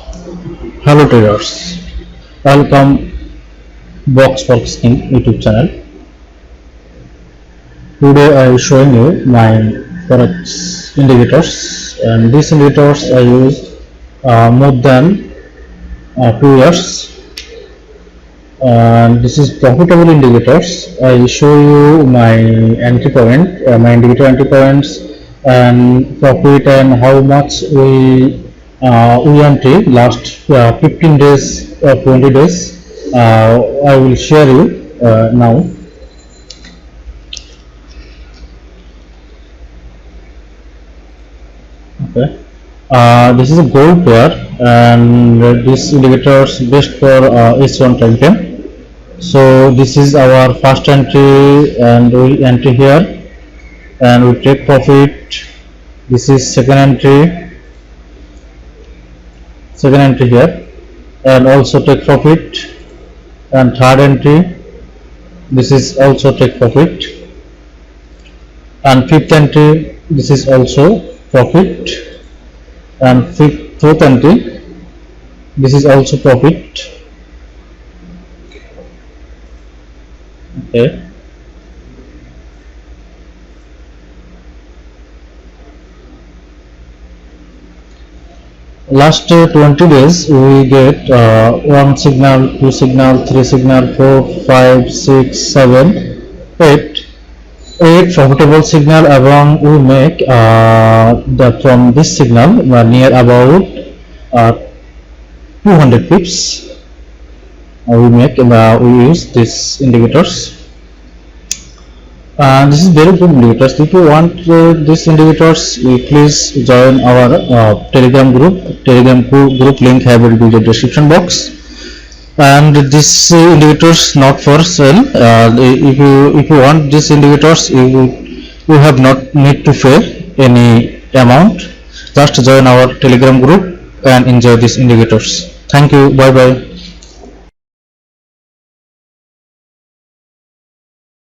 Hello traders, welcome Box Forex YouTube channel. Today I am showing you my Forex indicators, and these indicators I use more than 2 years, and this is profitable indicators. I show you my entry point, my indicator entry points and profit, and how much we entry last 15 days or 20 days. I will share you now. Okay, this is a gold pair, and this indicator is best for H1 time frame. So this is our first entry, and we enter here and we take profit. This is second entry here, and also take profit, and third entry, this is also take profit, and fifth entry, this is also profit, and fourth entry, this is also profit. Okay, last 20 days we get 1 signal, 2 signal, 3 signal, 4, 5, 6, 7, 8 profitable signal, and we make from this signal near about 200 pips. We use these indicators. This is very good indicators. If you want these indicators, please join our Telegram group. Telegram group link have it in the description box. And this indicators not for sale. If you want these indicators, you have not need to pay any amount. Just join our Telegram group and enjoy these indicators. Thank you. Bye bye.